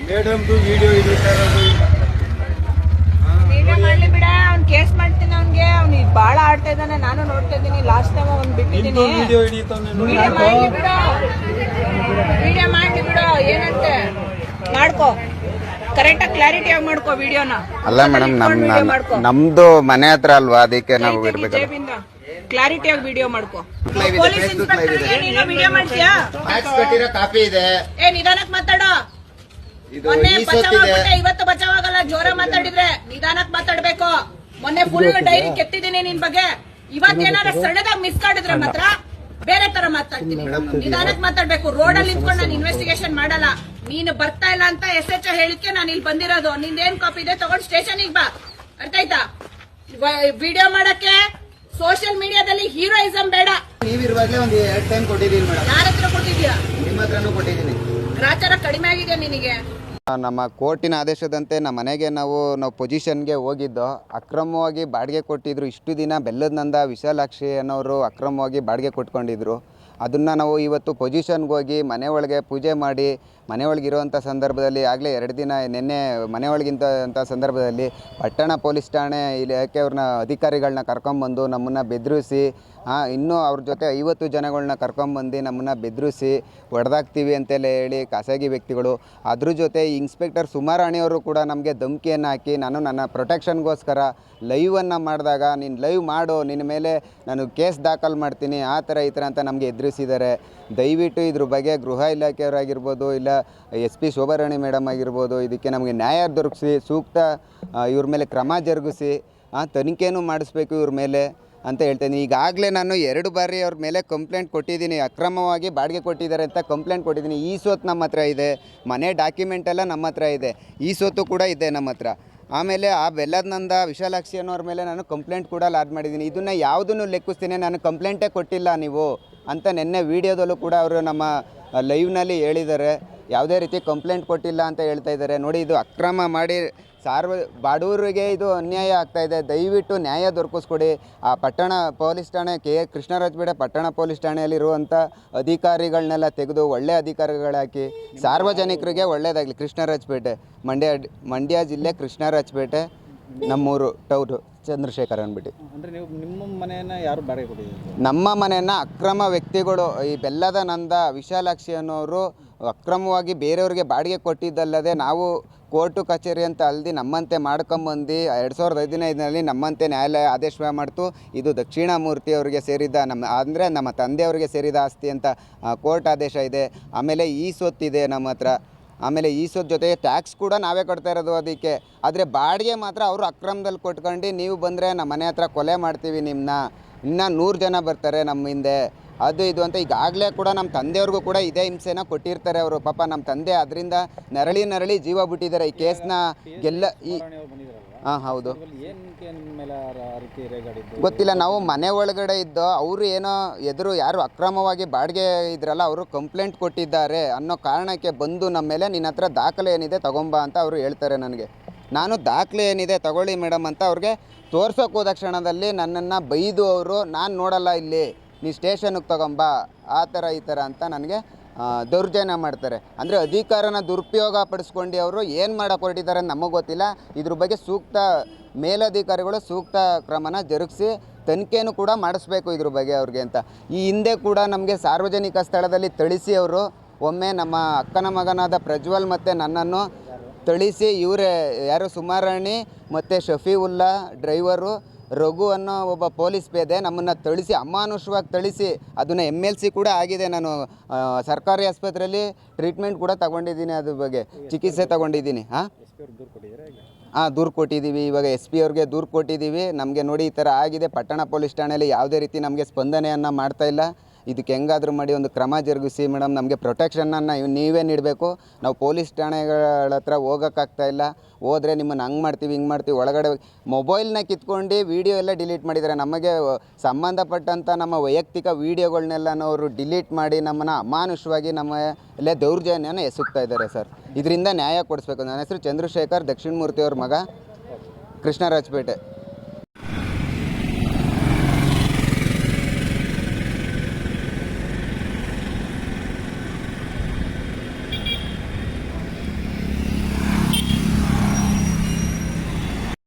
ಮೇಡಮ್ದು video video ಮಾಡ್ಲಿ ಬಿಡ, ಅವ್ನ್ ಕೇಸ್ ಮಾಡ್ತೀನಿ ಅವ್ನಿಗೆ. ಅವ್ನು ಬಾಳ ಆಡ್ತಾ ಇದ್ದಾನೆ, ನಾನು ನೋಡ್ತಾ ಇದ್ದೀನಿ. ಲಾಸ್ಟ್ ಟೈಮ್ ಅವ್ನು ಬಿಟ್ಟಿದ್ದೀನಿ. ವಿಡಿಯೋ ಹಿಡಿತಾನೆ. ವಿಡಿಯೋ ಮಾಡ್ಲಿ ಬಿಡ, ವಿಡಿಯೋ ಮಾಡ್ಲಿ ಬಿಡ, ಏನಂತೆ ಮಾಡ್ಕೋ. ಕರೆಕ್ಟ್ ಆಗಿ ಕ್ಲಾರಿಟಿ ಆಗಿ ಮಾಡ್ಕೋ ವಿಡಿಯೋನ. ಅಲ್ಲ ಮೇಡಮ್, ನಮ್ದು ಮನೆ ಹತ್ರ ಅಲ್ವಾ, ಅದಕ್ಕೆ ನಾವು ಇರ್ಬೇಕು. ಕ್ಲಾರಿಟಿ ಆಗಿ ವಿಡಿಯೋ ಮಾಡ್ಕೋ. ಪೊಲೀಸ್ ಇನ್ಸ್ಪೆಕ್ಟರ್ಗೆ ನೀನು ವಿಡಿಯೋ ಮಾಡ್ತೀಯಾ? ಕಾಪಿ ಇದೆ. ನಿಧಾನಕ್ ಮಾತಾಡೋ. ಮೊನ್ನೆ ಬಚಾವ್ ಆಗ್ಬಿಟ್ಟೆ, ಇವತ್ತು ಬಚಾವ್ ಆಗಲ್ಲ. ಜೋರ ಮಾತಾಡಿದ್ರೆ ನಿಧಾನಕ್ ಮಾತಾಡ್ಬೇಕು. ಮೊನ್ನೆ ಫುಲ್ ಡೈರಿ ಕೆತ್ತಿದ್ದೀನಿ ನಿನ್ ಬಗ್ಗೆ. ಇವತ್ತೇನಾರ ಸಣ್ಣದಾಗಿ ಮಿಸ್ ಮಾಡಿದ್ರೆ ಮಾತ್ರ ಬೇರೆ ತರ ಮಾತಾಡ್ತೀನಿ. ನಿಧಾನಕ್ ಮಾತಾಡ್ಬೇಕು. ರೋಡ್ ಅಲ್ಲಿ ನಿಂತ್ಕೊಂಡು ನಾನು ಇನ್ವೆಸ್ಟಿಗೇಷನ್ ಮಾಡಲ್ಲ. ನೀನು ಬರ್ತಾ ಇಲ್ಲ ಅಂತ SHO ಹೇಳಿಕೆ ನಾನು ಇಲ್ಲಿ ಬಂದಿರೋದು. ನಿಂದೇನ್ ಕಾಪಿ ಇದೆ ತಗೊಂಡ್ ಸ್ಟೇಷನ್ಗೆ ಬಾ, ಅರ್ಥ ಆಯ್ತಾ? ವಿಡಿಯೋ ಮಾಡಕ್ಕೆ ಸೋಷಿಯಲ್ ಮೀಡಿಯಾದಲ್ಲಿ ಹೀರೋಯಿಸಂ ಬೇಡ. ನೀವಿರುವಾಗಲೇ ಒಂದು 2 ಟೈಮ್ ಕೊಟ್ಟಿದ್ದೀನಿ ಮೇಡಮ್. ಯಾರ ಹತ್ರ ಕೊಟ್ಟಿದ್ಯಾ? ನಿಮ್ಮ ಹತ್ರನೂ ಕೊಟ್ಟಿದ್ದೀನಿ. ಗ್ರಾಚಾರ ಕಡಿಮೆ ಆಗಿದೆ ನಿನಗೆ. ನಮ್ಮ ಕೋರ್ಟಿನ ಆದೇಶದಂತೆ ನಮ್ಮ ಮನೆಗೆ ನಾವು ಪೊಸಿಷನ್ಗೆ ಹೋಗಿದ್ದು. ಅಕ್ರಮವಾಗಿ ಬಾಡಿಗೆ ಕೊಟ್ಟಿದ್ರು. ಇಷ್ಟು ದಿನ ಬೆಲ್ಲದ ನಂದ ವಿಶಾಲಾಕ್ಷಿ ಅನ್ನೋರು ಅಕ್ರಮವಾಗಿ ಬಾಡಿಗೆ ಕೊಟ್ಕೊಂಡಿದ್ರು. ಅದನ್ನು ನಾವು ಇವತ್ತು ಪೊಸಿಷನ್ಗೆ ಹೋಗಿ ಮನೆ ಒಳಗೆ ಪೂಜೆ ಮಾಡಿ ಮನೆ ಒಳಗಿರುವಂಥ ಸಂದರ್ಭದಲ್ಲಿ ಆಗಲೇ 2 ದಿನ ನಿನ್ನೆ ಮನೆ ಒಳಗಿಂತ ಸಂದರ್ಭದಲ್ಲಿ ಪಟ್ಟಣ ಪೊಲೀಸ್ ಠಾಣೆ ಇಲಾಖೆ ಅವ್ರನ್ನ ಅಧಿಕಾರಿಗಳನ್ನ ಕರ್ಕೊಂಬಂದು ನಮ್ಮನ್ನು ಬೆದರಿಸಿ, ಇನ್ನೂ ಅವ್ರ ಜೊತೆ 50 ಜನಗಳನ್ನ ಕರ್ಕೊಂಬಂದು ನಮ್ಮನ್ನು ಬೆದರಿಸಿ ಹೊಡೆದಾಕ್ತೀವಿ ಅಂತೆಲ್ಲ ಹೇಳಿ ಖಾಸಗಿ ವ್ಯಕ್ತಿಗಳು. ಅದ್ರ ಜೊತೆ ಇನ್ಸ್ಪೆಕ್ಟರ್ ಸುಮಾರಾಣಿಯವರು ಕೂಡ ನಮಗೆ ಧಮಕಿಯನ್ನು ಹಾಕಿ, ನಾನು ನನ್ನ ಪ್ರೊಟೆಕ್ಷನ್ಗೋಸ್ಕರ ಲೈವನ್ನು ಮಾಡಿದಾಗ ನೀನು ಲೈವ್ ಮಾಡು, ನಿನ್ನ ಮೇಲೆ ನಾನು ಕೇಸ್ ದಾಖಲು ಮಾಡ್ತೀನಿ, ಆ ಥರ ಈ ಥರ ಅಂತ ನಮಗೆ ಎದುರಿಸಿದ್ದಾರೆ. ದಯವಿಟ್ಟು ಇದ್ರ ಬಗ್ಗೆ ಗೃಹ ಇಲಾಖೆಯವರಾಗಿರ್ಬೋದು, ಇಲ್ಲ SP ಶೋಭಾರಾಣಿ ಮೇಡಮ್ ಆಗಿರ್ಬೋದು, ಇದಕ್ಕೆ ನಮಗೆ ನ್ಯಾಯ ದೊರಕಿಸಿ ಸೂಕ್ತ ಇವ್ರ ಮೇಲೆ ಕ್ರಮ ಜರುಗಿಸಿ ತನಿಖೆನೂ ಮಾಡಿಸ್ಬೇಕು ಇವ್ರ ಮೇಲೆ ಅಂತ ಹೇಳ್ತೇನೆ. ಈಗಾಗಲೇ ನಾನು 2 ಬಾರಿ ಅವ್ರ ಮೇಲೆ ಕಂಪ್ಲೇಂಟ್ ಕೊಟ್ಟಿದ್ದೀನಿ. ಅಕ್ರಮವಾಗಿ ಬಾಡಿಗೆ ಕೊಟ್ಟಿದ್ದಾರೆ ಅಂತ ಕಂಪ್ಲೇಂಟ್ ಕೊಟ್ಟಿದ್ದೀನಿ. ಈ ಸೊತ್ತು ನಮ್ಮ ಹತ್ರ ಇದೆ, ಮನೆ ಡಾಕ್ಯುಮೆಂಟ್ ಎಲ್ಲ ನಮ್ಮ ಹತ್ರ ಇದೆ, ಈ ಸೊತ್ತು ಕೂಡ ಇದೆ ನಮ್ಮ ಹತ್ರ. ಆಮೇಲೆ ಆ ಬೆಲ್ಲದ ನಂದ ವಿಶಾಲಾಕ್ಷಿ ಅನ್ನೋರ ಮೇಲೆ ನಾನು ಕಂಪ್ಲೇಂಟ್ ಕೂಡ ಲಾಡ್ ಮಾಡಿದ್ದೀನಿ. ಇದನ್ನು ಯಾವುದನ್ನು ಲೆಕ್ಕಿಸ್ತೀನಿ, ನಾನು ಕಂಪ್ಲೇಂಟೇ ಕೊಟ್ಟಿಲ್ಲ ನೀವು ಅಂತ ನಿನ್ನೆ ವೀಡಿಯೋದಲ್ಲೂ ಕೂಡ ಅವರು ನಮ್ಮ ಲೈವ್ನಲ್ಲಿ ಹೇಳಿದ್ದಾರೆ. ಯಾವುದೇ ರೀತಿ ಕಂಪ್ಲೇಂಟ್ ಕೊಟ್ಟಿಲ್ಲ ಅಂತ ಹೇಳ್ತಾ ಇದ್ದಾರೆ. ನೋಡಿ, ಇದು ಅಕ್ರಮ ಮಾಡಿ ಬಡವರಿಗೆ ಇದು ಅನ್ಯಾಯ ಆಗ್ತಾಯಿದೆ. ದಯವಿಟ್ಟು ನ್ಯಾಯ ದೊರಕಿಸ್ಕೊಡಿ. ಆ ಪಟ್ಟಣ ಪೊಲೀಸ್ ಠಾಣೆ ಕೃಷ್ಣರಾಜಪೇಟೆ ಪಟ್ಟಣ ಪೊಲೀಸ್ ಠಾಣೆಯಲ್ಲಿರುವಂಥ ಅಧಿಕಾರಿಗಳನ್ನೆಲ್ಲ ತೆಗೆದು ಒಳ್ಳೆ ಅಧಿಕಾರಿಗಳಾಕಿ ಸಾರ್ವಜನಿಕರಿಗೆ ಒಳ್ಳೆಯದಾಗಲಿ. ಕೃಷ್ಣರಾಜಪೇಟೆ ಮಂಡ್ಯ ಜಿಲ್ಲೆ ಕೃಷ್ಣರಾಜಪೇಟೆ, ನಮ್ಮೂರು ಟೌನು, ಚಂದ್ರಶೇಖರ್ ಅಂದ್ಬಿಟ್ಟು. ಅಂದರೆ ನೀವು ನಿಮ್ಮ ಮನೆಯನ್ನು ಯಾರು ಬಾಡಿಗೆ ಕೊಟ್ಟಿದ್ದೀರಿ? ನಮ್ಮ ಮನೆಯನ್ನು ಅಕ್ರಮ ವ್ಯಕ್ತಿಗಳು, ಈ ಬೆಲ್ಲದ ನಂದ ವಿಶಾಲಾಕ್ಷಿ ಅನ್ನೋರು ಅಕ್ರಮವಾಗಿ ಬೇರೆಯವ್ರಿಗೆ ಬಾಡಿಗೆ ಕೊಟ್ಟಿದ್ದಲ್ಲದೆ ನಾವು ಕೋರ್ಟು ಕಚೇರಿ ಅಂತ ಅಲ್ದಿ ನಮ್ಮಂತೆ ಮಾಡ್ಕೊಂಬಂದು 2015ರಲ್ಲಿ ನಮ್ಮಂತೆ ನ್ಯಾಯಾಲಯ ಆದೇಶ ಮಾಡ್ತು. ಇದು ದಕ್ಷಿಣಾಮೂರ್ತಿ ಅವರಿಗೆ ಸೇರಿದ ನಮ್ಮ ತಂದೆಯವರಿಗೆ ಸೇರಿದ ಆಸ್ತಿ ಅಂತ ಕೋರ್ಟ್ ಆದೇಶ ಇದೆ. ಆಮೇಲೆ ಈ ಸೊತ್ತಿದೆ ನಮ್ಮ ಹತ್ರ. ಆಮೇಲೆ ಈ ಸೊತ್ತು ಜೊತೆಗೆ ಟ್ಯಾಕ್ಸ್ ಕೂಡ ನಾವೇ ಕೊಡ್ತಾ ಇರೋದು ಅದಕ್ಕೆ. ಆದರೆ ಬಾಡಿಗೆ ಮಾತ್ರ ಅವರು ಅಕ್ರಮದಲ್ಲಿ ಕೊಟ್ಕೊಂಡು ನೀವು ಬಂದರೆ ನಮ್ಮ ಮನೆ ಹತ್ರ ಕೊಲೆ ಮಾಡ್ತೀವಿ ನಿಮ್ಮನ್ನ, ಇನ್ನೂ 100 ಜನ ಬರ್ತಾರೆ ನಮ್ಮ ಹಿಂದೆ, ಅದು ಇದು ಅಂತ ಈಗಾಗಲೇ ಕೂಡ ನಮ್ಮ ತಂದೆಯವ್ರಿಗೂ ಕೂಡ ಇದೇ ಹಿಂಸೆನ ಕೊಟ್ಟಿರ್ತಾರೆ ಅವರು. ಪಾಪ ನಮ್ಮ ತಂದೆ ಅದರಿಂದ ನರಳಿ ಜೀವ ಬಿಟ್ಟಿದ್ದಾರೆ ಈ ಕೇಸ್ನ ಹೌದು, ಗೊತ್ತಿಲ್ಲ. ನಾವು ಮನೆ ಒಳಗಡೆ ಇದ್ದೋ, ಅವರು ಏನೋ ಯಾರು ಅಕ್ರಮವಾಗಿ ಬಾಡಿಗೆ ಇದ್ರಲ್ಲ ಅವರು ಕಂಪ್ಲೇಂಟ್ ಕೊಟ್ಟಿದ್ದಾರೆ ಅನ್ನೋ ಕಾರಣಕ್ಕೆ ಬಂದು ನಮ್ಮ ಮೇಲೆ ನಿನ್ನ ಹತ್ರ ದಾಖಲೆ ಏನಿದೆ ತಗೊಂಬಾ ಅಂತ ಅವರು ಹೇಳ್ತಾರೆ ನನಗೆ. ನಾನು ದಾಖಲೆ ಏನಿದೆ ತಗೊಳ್ಳಿ ಮೇಡಮ್ ಅಂತ ಅವ್ರಿಗೆ ತೋರ್ಸೋಕೆ ಹೋದ ಕ್ಷಣದಲ್ಲಿ ನನ್ನನ್ನು ಬೈದು ಅವರು, ನಾನು ನೋಡಲ್ಲ ಇಲ್ಲಿ, ನೀ ಸ್ಟೇಷನ್ಗೆ ತಗೊಂಬಾ, ಆ ಥರ ಈ ಥರ ಅಂತ ನನಗೆ ದೌರ್ಜನ್ಯ ಮಾಡ್ತಾರೆ. ಅಂದರೆ ಅಧಿಕಾರನ ದುರುಪಯೋಗ ಪಡಿಸ್ಕೊಂಡು ಅವರು ಏನು ಮಾಡೋಕೆ ಹೊರಟಿದ್ದಾರೆ ನಮಗೆ ಗೊತ್ತಿಲ್ಲ. ಇದ್ರ ಬಗ್ಗೆ ಸೂಕ್ತ ಮೇಲಧಿಕಾರಿಗಳು ಸೂಕ್ತ ಕ್ರಮನ ಜರುಗಿಸಿ ತನಿಖೆನೂ ಕೂಡ ಮಾಡಿಸ್ಬೇಕು ಇದ್ರ ಬಗ್ಗೆ ಅವ್ರಿಗೆ ಅಂತ. ಈ ಹಿಂದೆ ಕೂಡ ನಮಗೆ ಸಾರ್ವಜನಿಕ ಸ್ಥಳದಲ್ಲಿ ಥಳಿಸಿ ಅವರು ಒಮ್ಮೆ ನಮ್ಮ ಅಕ್ಕನ ಮಗನಾದ ಪ್ರಜ್ವಲ್ ಮತ್ತು ನನ್ನನ್ನು ಥಳಿಸಿ, ಇವರೇ ಯಾರು ಸುಮಾರಾಣಿ ಮತ್ತು ಶಫೀವುಲ್ಲಾ ಡ್ರೈವರು, ರಘು ಅನ್ನೋ ಒಬ್ಬ ಪೊಲೀಸ್ ಪೇದೆ ನಮ್ಮನ್ನು ಥಳಿಸಿ, ಅಮಾನುಷವಾಗಿ ಥಳಿಸಿ, ಅದನ್ನು MLC ಕೂಡ ಆಗಿದೆ. ನಾನು ಸರ್ಕಾರಿ ಆಸ್ಪತ್ರೆಯಲ್ಲಿ ಟ್ರೀಟ್ಮೆಂಟ್ ಕೂಡ ತಗೊಂಡಿದ್ದೀನಿ, ಅದ್ರ ಬಗ್ಗೆ ಚಿಕಿತ್ಸೆ ತಗೊಂಡಿದ್ದೀನಿ. ದೂರು ಕೊಟ್ಟಿದ್ದೀವಿ. ಇವಾಗ SP ಅವ್ರಿಗೆ ದೂರು ಕೊಟ್ಟಿದ್ದೀವಿ. ನಮಗೆ ನೋಡಿ ಈ ಥರ ಆಗಿದೆ. ಪಟ್ಟಣ ಪೊಲೀಸ್ ಠಾಣೆಯಲ್ಲಿ ಯಾವುದೇ ರೀತಿ ನಮಗೆ ಸ್ಪಂದನೆಯನ್ನು ಮಾಡ್ತಾಯಿಲ್ಲ. ಇದಕ್ಕೆ ಹೆಂಗಾದರೂ ಮಾಡಿ ಒಂದು ಕ್ರಮ ಜರುಗಿಸಿ ಮೇಡಮ್. ನಮಗೆ ಪ್ರೊಟೆಕ್ಷನನ್ನು ನೀವೇ ನೀಡಬೇಕು. ನಾವು ಪೊಲೀಸ್ ಠಾಣೆಗಳ ಹತ್ರ ಹೋಗೋಕ್ಕಾಗ್ತಾಯಿಲ್ಲ. ಹೋದರೆ ನಿಮ್ಮನ್ನು ಹಂಗೆ ಮಾಡ್ತೀವಿ ಹಿಂಗೆ ಮಾಡ್ತೀವಿ, ಒಳಗಡೆ ಮೊಬೈಲ್ನ ಕಿತ್ಕೊಂಡು ವೀಡಿಯೋ ಎಲ್ಲ ಡಿಲೀಟ್ ಮಾಡಿದ್ದಾರೆ. ನಮಗೆ ಸಂಬಂಧಪಟ್ಟಂಥ ನಮ್ಮ ವೈಯಕ್ತಿಕ ವೀಡಿಯೋಗಳನ್ನೆಲ್ಲನೂ ಅವರು ಡಿಲೀಟ್ ಮಾಡಿ ನಮ್ಮನ್ನು ಅಮಾನುಷವಾಗಿ ನಮ್ಮ ಎಲ್ಲ ದೌರ್ಜನ್ಯನ ಎಸಗ್ತಾ ಇದ್ದಾರೆ ಸರ್. ಇದರಿಂದ ನ್ಯಾಯ ಕೊಡಿಸ್ಬೇಕು. ನನ್ನ ಹೆಸರು ಚಂದ್ರಶೇಖರ್, ದಕ್ಷಿಣಮೂರ್ತಿ ಅವ್ರ ಮಗ, ಕೃಷ್ಣರಾಜಪೇಟೆ.